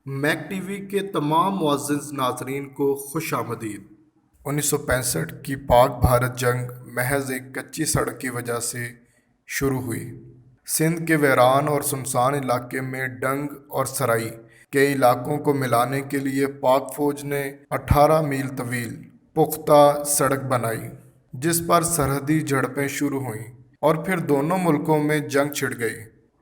Make T V کے تمام معزز ناظرین کو خوش آمدید۔ 1965 کی پاک بھارت جنگ محض ایک کچی سڑک کی وجہ سے شروع ہوئی۔ سندھ کے ویران اور سنسان علاقے میں ڈنگ اور سرائی کے علاقوں کو ملانے کے لیے پاک فوج نے 18 میل طویل پختہ سڑک بنائی، جس پر سرحدی جھڑپیں شروع ہوئیں اور پھر دونوں ملکوں میں جنگ چھڑ گئی۔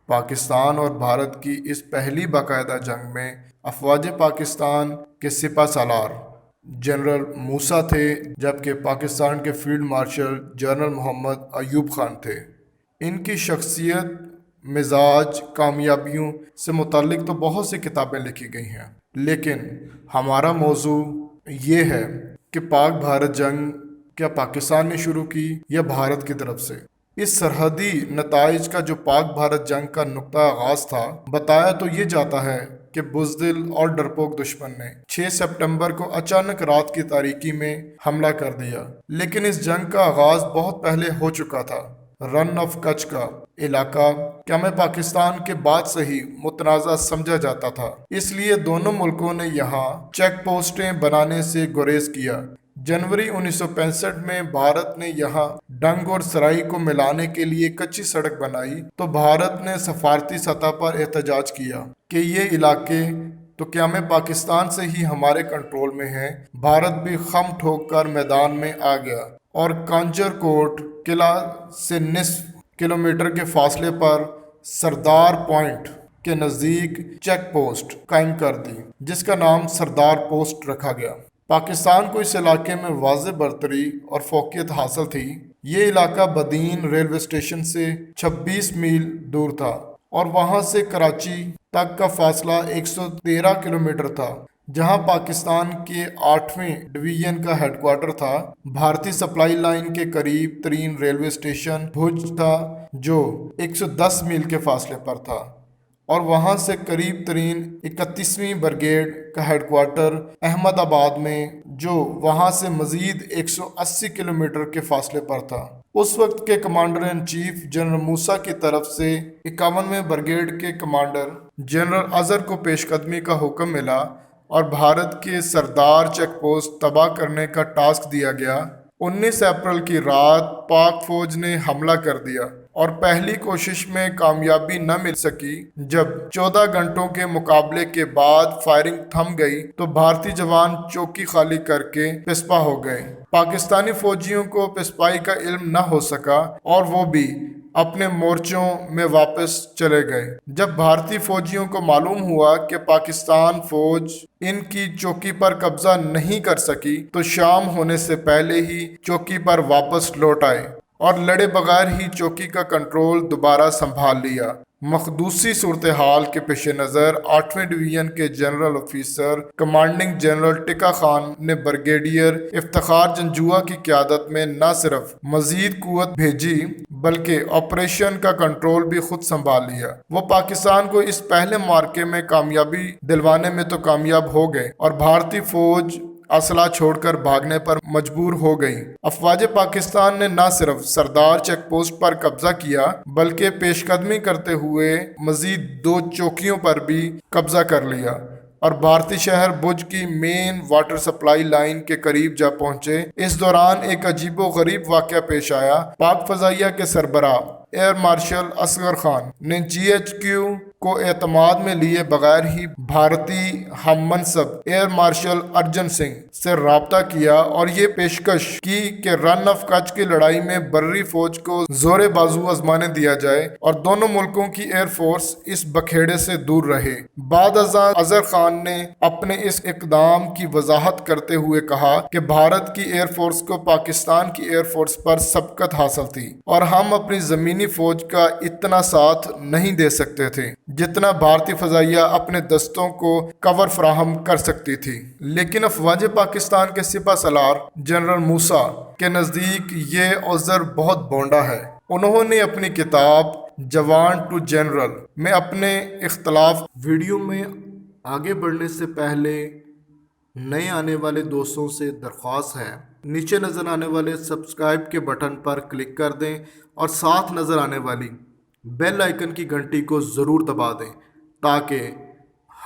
پاکستان اور بھارت کی اس پہلی باقاعدہ جنگ میں افواج پاکستان کے سپہ سالار جنرل موسیٰ تھے، جبکہ پاکستان کے فیلڈ مارشل جنرل محمد ایوب خان تھے۔ ان کی شخصیت، مزاج، کامیابیوں سے متعلق تو بہت سی کتابیں لکھی گئی ہیں، لیکن ہمارا موضوع یہ ہے کہ پاک بھارت جنگ کیا پاکستان نے شروع کی یا بھارت کی طرف سے؟ اس سرحدی نتائج کا جو پاک بھارت جنگ کا نقطہ آغاز تھا، بتایا تو یہ جاتا ہے کہ بزدل اور ڈرپوک دشمن نے 6 سپٹمبر کو اچانک رات کی تاریکی میں حملہ کر دیا، لیکن اس جنگ کا آغاز بہت پہلے ہو چکا تھا۔ رن آف کچھ کا علاقہ قیام پاکستان کے بعد سے ہی متنازع سمجھا جاتا تھا، اس لیے دونوں ملکوں نے یہاں چیک پوسٹیں بنانے سے گریز کیا۔ جنوری 1965 میں بھارت نے یہاں ڈنگ اور سرائی کو ملانے کے لیے کچی سڑک بنائی تو بھارت نے سفارتی سطح پر احتجاج کیا کہ یہ علاقے تو قیام پاکستان سے ہی ہمارے کنٹرول میں ہیں۔ بھارت بھی خم ٹھوک کر میدان میں آ گیا اور کانجر کوٹ قلعہ سے نصف کلومیٹر کے فاصلے پر سردار پوائنٹ کے نزدیک چیک پوسٹ قائم کر دی، جس کا نام سردار پوسٹ رکھا گیا۔ پاکستان کو اس علاقے میں واضح برتری اور فوقیت حاصل تھی۔ یہ علاقہ بدین ریلوے اسٹیشن سے 26 میل دور تھا اور وہاں سے کراچی تک کا فاصلہ 113 کلومیٹر تھا، جہاں پاکستان کے 8ویں ڈویژن کا ہیڈ کوارٹر تھا۔ بھارتی سپلائی لائن کے قریب ترین ریلوے اسٹیشن بھوج تھا، جو 110 میل کے فاصلے پر تھا، اور وہاں سے قریب ترین 31ویں بریگیڈ کا ہیڈ کوارٹر احمد آباد میں، جو وہاں سے مزید 180 کلومیٹر کے فاصلے پر تھا۔ اس وقت کے کمانڈر ان چیف جنرل موسیٰ کی طرف سے 51ویں بریگیڈ کے کمانڈر جنرل اظہر کو پیش قدمی کا حکم ملا اور بھارت کے سردار چیک پوسٹ تباہ کرنے کا ٹاسک دیا گیا۔ 19 اپریل کی رات پاک فوج نے حملہ کر دیا اور پہلی کوشش میں کامیابی نہ مل سکی۔ جب 14 گھنٹوں کے مقابلے کے بعد فائرنگ تھم گئی تو بھارتی جوان چوکی خالی کر کے پسپا ہو گئے۔ پاکستانی فوجیوں کو پسپائی کا علم نہ ہو سکا اور وہ بھی اپنے مورچوں میں واپس چلے گئے۔ جب بھارتی فوجیوں کو معلوم ہوا کہ پاکستان فوج ان کی چوکی پر قبضہ نہیں کر سکی تو شام ہونے سے پہلے ہی چوکی پر واپس لوٹ آئے اور لڑے بغیر ہی چوکی کا کنٹرول دوبارہ سنبھال لیا۔ مخدوسی صورتحال کے پیش نظر 8ویں ڈویژن کے general officer commanding general tikka Khan نے بریگیڈیئر افتخار جنجوعہ کی قیادت میں نہ صرف مزید قوت بھیجی بلکہ آپریشن کا کنٹرول بھی خود سنبھال لیا۔ وہ پاکستان کو اس پہلے معرکے میں کامیابی دلوانے میں تو کامیاب ہو گئے اور بھارتی فوج اسلحہ چھوڑ کر بھاگنے پر مجبور ہو گئی۔ افواج پاکستان نے نہ صرف سردار چیک پوسٹ پر قبضہ کیا بلکہ پیش قدمی کرتے ہوئے مزید 2 چوکیوں پر بھی قبضہ کر لیا اور بھارتی شہر بھوج کی مین واٹر سپلائی لائن کے قریب جا پہنچے۔ اس دوران ایک عجیب و غریب واقعہ پیش آیا۔ پاک فضائیہ کے سربراہ ایئر مارشل اصغر خان نے جی ایچ کیو کو اعتماد میں لیے بغیر ہی بھارتی ہم منصب ایئر مارشل ارجن سنگھ سے رابطہ کیا اور یہ پیشکش کی کہ رن آف کچھ کی لڑائی میں بری فوج کو زور بازو آزمانے دیا جائے اور دونوں ملکوں کی ایئر فورس اس بکھیڑے سے دور رہے۔ بعد ازاں اظہر خان نے اپنے اس اقدام کی وضاحت کرتے ہوئے کہا کہ بھارت کی ایئر فورس کو پاکستان کی ایئر فورس پر سبقت حاصل تھی اور ہم اپنی زمینی فوج کا اتنا ساتھ نہیں دے سکتے تھے جتنا بھارتی فضائیہ اپنے دستوں کو کور فراہم کر سکتی تھی۔ لیکن افواج پاکستان کے سپہ سالار جنرل موسیٰ کے نزدیک یہ عذر بہت بونڈا ہے۔ انہوں نے اپنی کتاب جوان ٹو جنرل میں اپنے اختلاف ویڈیو میں آگے بڑھنے سے پہلے نئے آنے والے دوستوں سے درخواست ہے نیچے نظر آنے والے سبسکرائب کے بٹن پر کلک کر دیں اور ساتھ نظر آنے والی بیل آئیکن کی گھنٹی کو ضرور دبا دیں تاکہ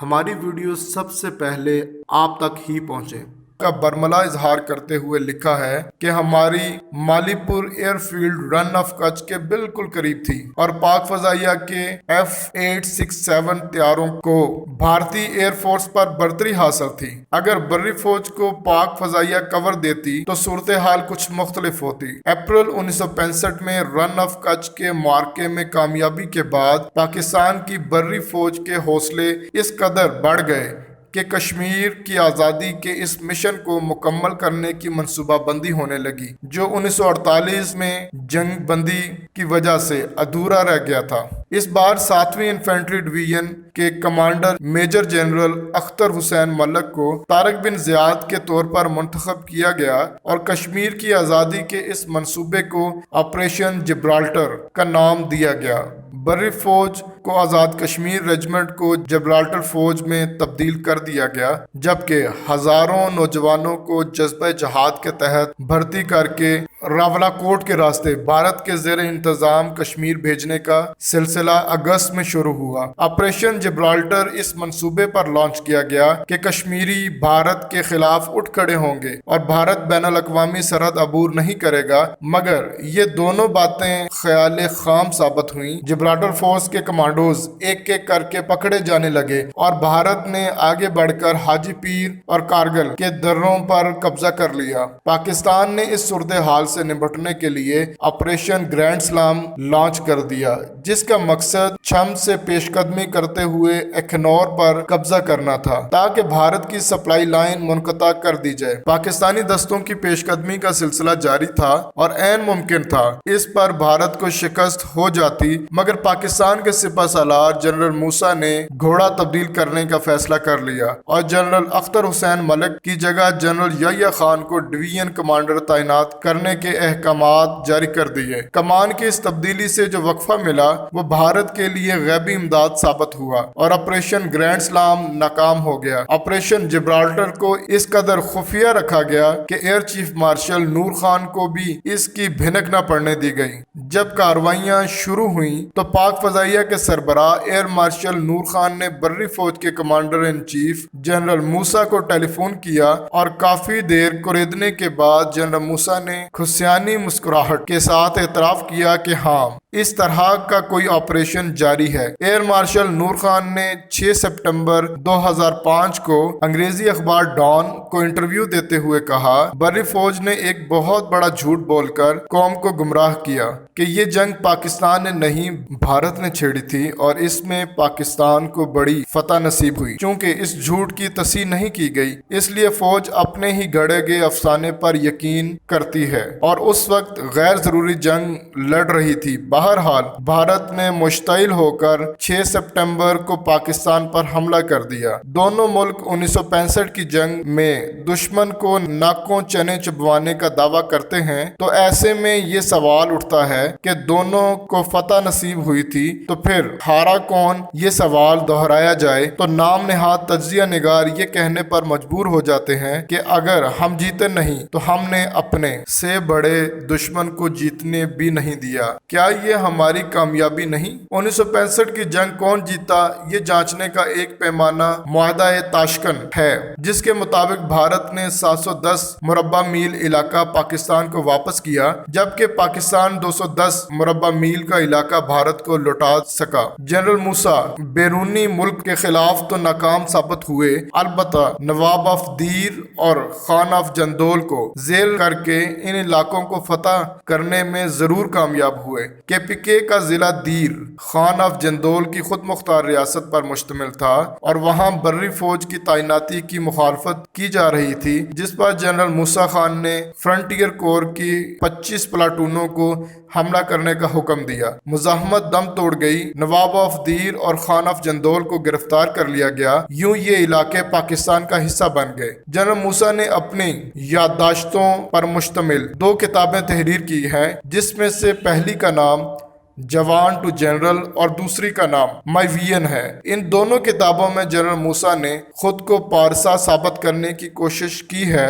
ہماری ویڈیو سب سے پہلے آپ تک ہی پہنچے کا برملا اظہار کرتے ہوئے لکھا ہے کہ ہماری مالی پور ایئر فیلڈ رن آف کچھ کے بالکل قریب تھی اور پاک فضائیہ کے F-867 طیاروں کو بھارتی ایئر فورس پر برتری حاصل تھی۔ اگر بری فوج کو پاک فضائیہ کور دیتی تو صورتحال کچھ مختلف ہوتی۔ اپریل 1965 میں رن آف کچھ کے معرکے میں کامیابی کے بعد پاکستان کی بری فوج کے حوصلے اس قدر بڑھ گئے کہ کشمیر کی آزادی کے اس مشن کو مکمل کرنے کی منصوبہ بندی ہونے لگی جو 1948 میں جنگ بندی کی وجہ سے ادھورا رہ گیا تھا۔ اس بار 7ویں انفینٹری ڈویژن کے commander major general Akhtar Hussain ملک کو طارق بن زیاد کے طور پر منتخب کیا گیا اور کشمیر کی آزادی کے اس منصوبے کو آپریشن جبرالٹر کا نام دیا گیا۔ بری فوج کو آزاد کشمیر ریجمنٹ کو جبرالٹر فوج میں تبدیل کر دیا گیا، جبکہ ہزاروں نوجوانوں کو جذبہ جہاد کے تحت بھرتی کر کے راولاکوٹ کے راستے بھارت کے زیر انتظام کشمیر بھیجنے کا سلسلہ اگست میں شروع ہوا۔ آپریشن جبرالٹر اس منصوبے پر لانچ کیا گیا کہ کشمیری بھارت کے خلاف اٹھ کھڑے ہوں گے اور بھارت بین الاقوامی سرحد عبور نہیں کرے گا، مگر یہ دونوں باتیں خیال خام ثابت ہوئیں۔ جبرالٹر فورس کے کمانڈوز ایک ایک کر کے پکڑے جانے لگے اور بھارت نے آگے بڑھ کر حاجی پیر اور کارگل کے دروں پر قبضہ کر لیا۔ پاکستان نے اس صورتحال سے نمٹنے کے لیے آپریشن گرینڈ سلام لانچ کر دیا، جس کا مقصد چھم سے پیش قدمی کرتے ہوئے اخنور پر قبضہ کرنا تھا تاکہ بھارت کی سپلائی لائن منقطع کر دی جائے۔ پاکستانی دستوں کی پیش قدمی کا سلسلہ جاری تھا اور عین ممکن تھا اس پر بھارت کو شکست ہو جاتی، مگر پاکستان کے سپہ سالار جنرل موسیٰ نے گھوڑا تبدیل کرنے کا فیصلہ کر لیا اور جنرل اختر حسین ملک کی جگہ جنرل یحییٰ خان کو ڈویژن کمانڈر تعینات کرنے کے احکامات جاری کر دیے۔ کمان کی اس تبدیلی سے جو وقفہ ملا وہ بھارت کے لیے غیبی امداد ثابت ہوا اور آپریشن گرینڈ سلام ناکام ہو گیا۔ آپریشن جبرالٹر کو اس قدر خفیہ رکھا گیا کہ ایئر چیف مارشل نور خان کو بھی اس کی بھنک نہ پڑنے دی گئی۔ جب کارروائیاں شروع ہوئیں تو پاک فضائیہ کے سربراہ ایئر مارشل نور خان نے بری فوج کے کمانڈر ان چیف جنرل موسیٰ کو ٹیلی فون کیا اور کافی دیر کوریدنے کے بعد جنرل موسیٰ نے خسیانی مسکراہٹ کے ساتھ اعتراف کیا کہ ہاں، اس طرح کا کوئی آپریشن جاری ہے۔ ایئر مارشل نور خان نے 6 سپٹمبر 2005 کو انگریزی اخبار ڈان کو انٹرویو دیتے ہوئے کہا، بری فوج نے ایک بہت بڑا جھوٹ بول کر قوم کو گمراہ کیا کہ یہ جنگ پاکستان نے نہیں بھارت نے چھیڑی تھی اور اس میں پاکستان کو بڑی فتح نصیب ہوئی۔ چونکہ اس جھوٹ کی تصحیح نہیں کی گئی، اس لیے فوج اپنے ہی گھڑے گئے افسانے پر یقین کرتی ہے اور اس وقت غیر ضروری جنگ لڑ رہی تھی۔ بہرحال بھارت نے مشتعل ہو کر 6 سپٹمبر کو پاکستان پر حملہ کر دیا۔ دونوں ملک 1965 کی جنگ میں دشمن کو ناکوں چنے چبوانے کا دعویٰ کرتے ہیں، تو ایسے میں یہ سوال اٹھتا ہے کہ دونوں کو فتح نصیب ہوئی تھی تو پھر ہارا کون؟ یہ سوال دہرایا جائے تو نام نہاد تجزیہ نگار یہ کہنے پر مجبور ہو جاتے ہیں کہ اگر ہم جیتے نہیں تو ہم نے اپنے سے بڑے دشمن کو جیتنے بھی نہیں دیا۔ کیا یہ ہماری کامیابی نہیں؟ 1965 کی جنگ کون جیتا یہ جانچنے کا ایک پیمانہ معاہدہ تاشکنت ہے، جس کے مطابق بھارت نے 710 مربع میل علاقہ پاکستان کو واپس کیا، جبکہ پاکستان 210 مربع میل کا علاقہ بھارت کو لوٹا سکا۔ جنرل موسیٰ بیرونی ملک کے خلاف تو ناکام ثابت ہوئے، البتہ نواب آف دیر اور خان آف جندول کو ذیل کر کے ان علاقوں کو فتح کرنے میں ضرور کامیاب ہوئے۔ KPK کا ضلع دیر خان آف جندول کی خود مختار ریاست پر مشتمل تھا اور وہاں بری فوج کی تعیناتی کی مخالفت کی جا رہی تھی، جس پر جنرل موسیٰ خان نے فرنٹیئر کور کی 25 پلاٹونوں کو حملہ کرنے کا حکم دیا۔ مزاحمت دم توڑ گئی، نواب آف دیر اور خان آف جندول کو گرفتار کر لیا گیا، یوں یہ علاقے پاکستان کا حصہ بن گئے۔ جنرل موسیٰ نے اپنی یادداشتوں پر مشتمل 2 کتابیں تحریر کی ہیں، جس میں سے پہلی کا نام جوان ٹو جنرل اور دوسری کا نام مائی ویژن ہے۔ ان دونوں کتابوں میں جنرل موسیٰ نے خود کو پارسا ثابت کرنے کی کوشش کی ہے